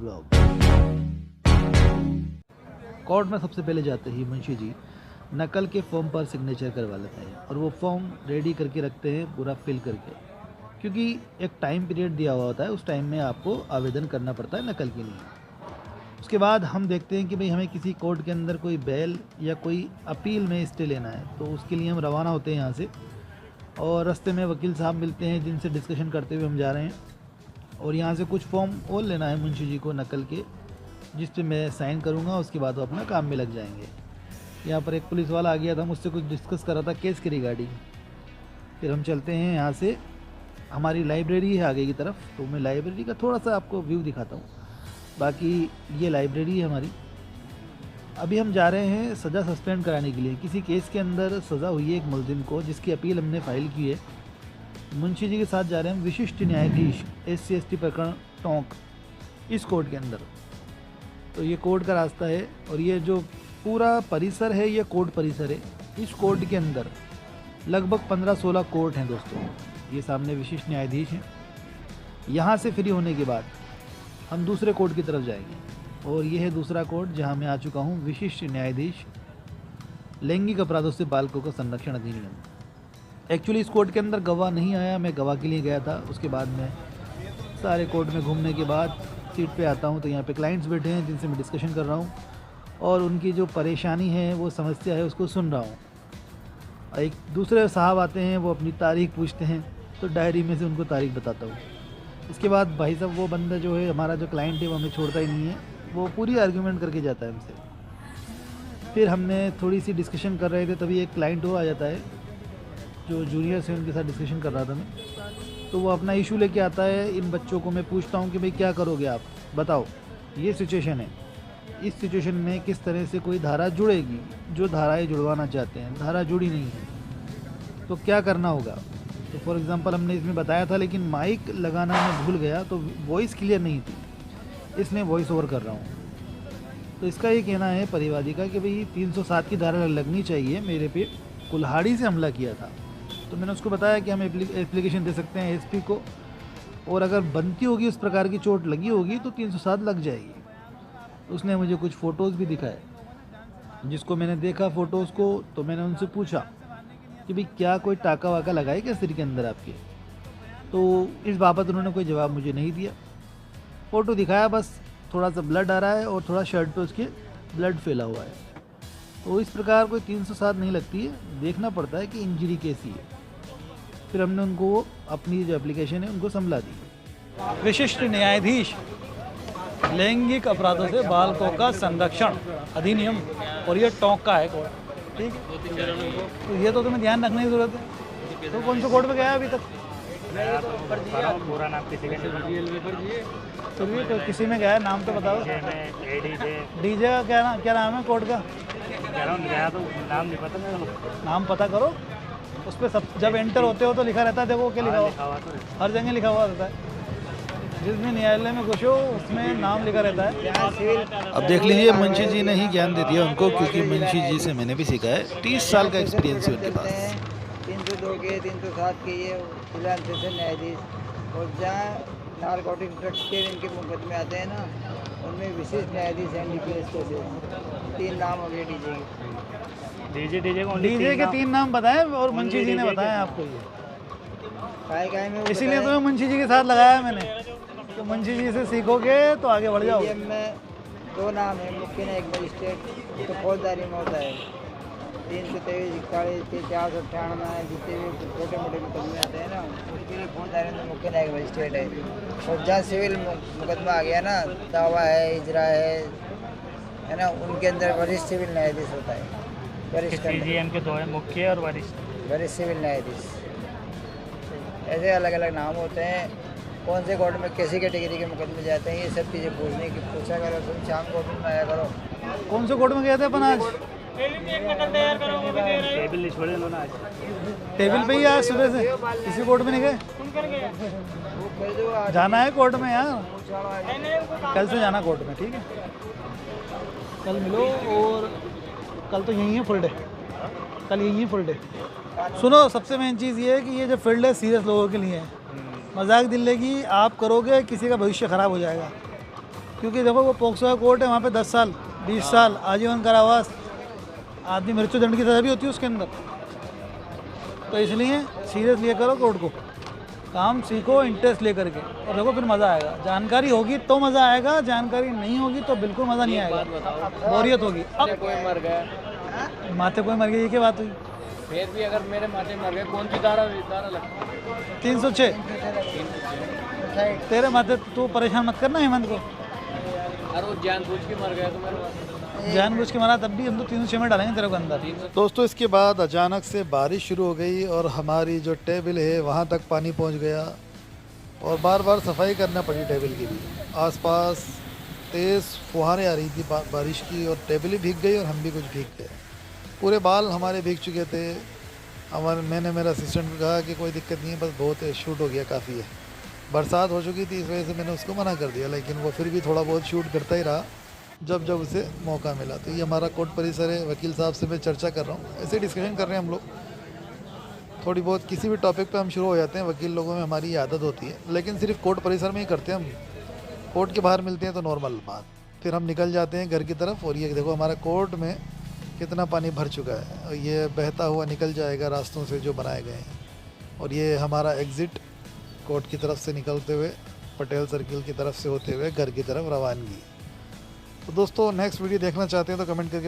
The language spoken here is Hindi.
व्लॉग। कोर्ट में सबसे पहले जाते ही मुंशी जी नकल के फॉर्म पर सिग्नेचर करवा लेते हैं और वो फॉर्म रेडी करके रखते हैं पूरा फिल करके, क्योंकि एक टाइम पीरियड दिया हुआ होता है, उस टाइम में आपको आवेदन करना पड़ता है नकल के लिए। उसके बाद हम देखते हैं कि भाई हमें किसी कोर्ट के अंदर कोई बेल या कोई अपील में स्टे लेना है, तो उसके लिए हम रवाना होते हैं यहाँ से। और रास्ते में वकील साहब मिलते हैं जिनसे डिस्कशन करते हुए हम जा रहे हैं। और यहाँ से कुछ फॉर्म और लेना है मुंशी जी को नकल के, जिस पे मैं साइन करूँगा, उसके बाद वो अपना काम में लग जाएंगे। यहाँ पर एक पुलिस वाला आ गया था, मुझसे कुछ डिस्कस कर रहा था केस के रिगार्डिंग। फिर हम चलते हैं यहाँ से, हमारी लाइब्रेरी है आगे की तरफ, तो मैं लाइब्रेरी का थोड़ा सा आपको व्यू दिखाता हूँ। बाकी ये लाइब्रेरी है हमारी। अभी हम जा रहे हैं सज़ा सस्पेंड कराने के लिए। किसी केस के अंदर सज़ा हुई है एक मुलजिम को, जिसकी अपील हमने फ़ाइल की है। मुंशी जी के साथ जा रहे हैं हम विशिष्ट न्यायाधीश SC/ST प्रकरण टोंक, इस कोर्ट के अंदर। तो ये कोर्ट का रास्ता है और ये जो पूरा परिसर है ये कोर्ट परिसर है। इस कोर्ट के अंदर लगभग 15-16 कोर्ट हैं दोस्तों। ये सामने विशिष्ट न्यायाधीश हैं। यहाँ से फ्री होने के बाद हम दूसरे कोर्ट की तरफ जाएंगे और ये है दूसरा कोर्ट जहाँ मैं आ चुका हूँ, विशिष्ट न्यायाधीश लैंगिक अपराधों से बालकों का संरक्षण अधिनियम। एक्चुअली इस कोर्ट के अंदर गवाह नहीं आया, मैं गवाह के लिए गया था। उसके बाद मैं सारे कोर्ट में घूमने के बाद सीट पे आता हूँ तो यहाँ पे क्लाइंट्स बैठे हैं जिनसे मैं डिस्कशन कर रहा हूँ और उनकी जो परेशानी है, वो समस्या है, उसको सुन रहा हूँ। एक दूसरे साहब आते हैं, वो अपनी तारीख पूछते हैं, तो डायरी में से उनको तारीख बताता हूँ। इसके बाद भाई साहब वो बंदा जो है, हमारा जो क्लाइंट है, वो हमें छोड़ता ही नहीं है, वो पूरी आर्ग्यूमेंट करके जाता है हमसे। फिर हमने थोड़ी सी डिस्कशन कर रहे थे, तभी एक क्लाइंट वो आ जाता है जो जूनियर से, उनके साथ डिस्कशन कर रहा था मैं। तो वो अपना इशू लेके आता है। इन बच्चों को मैं पूछता हूँ कि भाई क्या करोगे आप, बताओ, ये सिचुएशन है, इस सिचुएशन में किस तरह से कोई धारा जुड़ेगी। जो धाराएँ जुड़वाना चाहते हैं, धारा जुड़ी नहीं है, तो क्या करना होगा। तो फॉर एग्ज़ाम्पल हमने इसमें बताया था, लेकिन माइक लगाना मैं भूल गया, तो वॉइस क्लियर नहीं थी, इसलिए वॉइस ओवर कर रहा हूँ। तो इसका ये कहना है परिवादी का कि भाई 307 की धारा लगनी चाहिए। मेरे पे कुल्हाड़ी से हमला किया था, तो मैंने उसको बताया कि हम एप्लीकेशन दे सकते हैं SP को, और अगर बनती होगी, उस प्रकार की चोट लगी होगी, तो 307 लग जाएगी। उसने मुझे कुछ फ़ोटोज़ भी दिखाए, जिसको मैंने देखा फ़ोटोज़ को, तो मैंने उनसे पूछा कि भाई क्या कोई टाका वाका लगाए क्या सिर के अंदर आपके। तो इस बाबत उन्होंने कोई जवाब मुझे नहीं दिया। फ़ोटो दिखाया, बस थोड़ा सा ब्लड आ रहा है और थोड़ा शर्ट पे उसके ब्लड फैला हुआ है। तो इस प्रकार कोई 307 नहीं लगती है, देखना पड़ता है कि इंजरी कैसी है। फिर हमने उनको अपनी जो एप्लीकेशन है उनको संभला दी। विशिष्ट न्यायाधीश लैंगिक अपराधों से बालकों का संरक्षण अधिनियम, और ये टोंक का है कोर्ट, ठीक है। तो ये तो तुम्हें ध्यान रखने की जरूरत है। तो कौन से कोर्ट में गया अभी तक? पूरा नाम किसी का फिर भी तो किसी में गया है, नाम तो बताओ। DJ का क्या नाम है कोर्ट का? तो नाम नहीं पता मेरे को। नाम पता करो, उस पर सब जब एंटर होते हो तो लिखा रहता है, देखो क्या लिखा हुआ, हर जगह लिखा हुआ रहता है। जिस भी न्यायालय में घुसो उसमें नाम लिखा रहता है। अब देख लीजिए, मुंशी जी ने ही ज्ञान दे दिया उनको, क्योंकि मुंशी जी से मैंने भी सीखा है। 30 साल का एक्सपीरियंस है उनके पास। 302 के 307 के ये फिलहाल सेशन न्यायाधीश, और जहाँ नारकोटिक ड्रग्स के इनके मुकदमे आते हैं ना, उनमें विशिष्ट न्यायाधीश हैं DPS के से। 3 नाम हो गए DJ के 3 नाम बताएं, और मुंशी जी ने बताया आपको ये, इसीलिए तो मुंशी जी के साथ लगाया मैंने। तो मुंशी जी से सीखोगे तो आगे बढ़ जाओगे। में 2 नाम है, मुख्य न्यायिक मजिस्ट्रेट, तो फौजदारी में होता है 323, 41, 498, जितने भी छोटे मोटे मुकदमे आते हैं ना, उसके लिए फौजदारी में मुख्य न्यायिक मजिस्ट्रेट है। और जहाँ सिविल मुकदमा आ गया ना, दावा है, इजरा है ना, उनके अंदर वरिष्ठ सिविल न्यायाधीश होता है। वरिष्ठ के 2 है, मुख्य और वरिष्ठ सिविल न्यायाधीश। ऐसे अलग अलग नाम होते हैं। कौन से कोर्ट में कैसी कैटेगरी के मुकदमे जाते हैं, ये सब चीज़ें पूछा करो। तुम शाम को में आया करो। कौन से कोर्ट में गए थे अपन आज? टेबल पे ही आज सुबह से किसी कोर्ट में नहीं गए? जाना है कोर्ट में यार, कल से जाना कोर्ट में, ठीक है। कल मिलो, और कल तो यही है फुल डे, कल यही है फुल डे। सुनो, सबसे मेन चीज़ ये है कि ये जो फील्ड है सीरियस लोगों के लिए है। मजाक दिल्ली की आप करोगे, किसी का भविष्य ख़राब हो जाएगा। क्योंकि देखो वो पोक्सो का कोर्ट है, वहाँ पे 10 साल 20 साल आजीवन कारावास, आदमी मृत्यु दंड की सज़ा भी होती है उसके अंदर। तो इसलिए सीरियस लिया करो कोर्ट को, काम सीखो इंटरेस्ट लेकर के, और देखो फिर मज़ा आएगा। जानकारी होगी तो मज़ा आएगा, जानकारी नहीं होगी तो बिल्कुल मज़ा नहीं आएगा, बोरियत होगी। अब कोई मर गया, माथे कोई मर गई, ये क्या बात हुई? फिर भी अगर मेरे माथे मर गए, कौन सी धारा लगती? 306 तेरे माथे। तू परेशान मत करना हेमंत को, अरे वो जानबूझ के मर गया तो मेरे जानबूझ के मारा तब भी हम तो 306 में डालेंगे तेरे को अंदर। दोस्तों इसके बाद अचानक से बारिश शुरू हो गई और हमारी जो टेबल है वहाँ तक पानी पहुँच गया और बार बार सफाई करना पड़ी टेबल की भी। आसपास तेज़ फुहारें आ रही थी बारिश की और टेबल ही भीग गई और हम भी कुछ भीग गए। पूरे बाल हमारे भीग चुके थे। मैंने मेरा असिस्टेंट को कहा कि कोई दिक्कत नहीं है, बस बहुत है, शूट हो गया, काफ़ी है। बरसात हो चुकी थी, इस वजह से मैंने उसको मना कर दिया, लेकिन वो फिर भी थोड़ा बहुत शूट करता ही रहा जब जब उसे मौका मिला। तो ये हमारा कोर्ट परिसर है। वकील साहब से मैं चर्चा कर रहा हूँ, ऐसे डिस्कशन कर रहे हैं हम लोग थोड़ी बहुत। किसी भी टॉपिक पे हम शुरू हो जाते हैं, वकील लोगों में हमारी आदत होती है, लेकिन सिर्फ कोर्ट परिसर में ही करते हैं हम। कोर्ट के बाहर मिलते हैं तो नॉर्मल बात, फिर हम निकल जाते हैं घर की तरफ। और ये देखो हमारा कोर्ट में कितना पानी भर चुका है और ये बहता हुआ निकल जाएगा रास्तों से जो बनाए गए हैं। और ये हमारा एग्ज़िट कोर्ट की तरफ से निकलते हुए पटेल सर्किल की तरफ से होते हुए घर की तरफ रवानगी। तो दोस्तों नेक्स्ट वीडियो देखना चाहते हैं तो कमेंट करके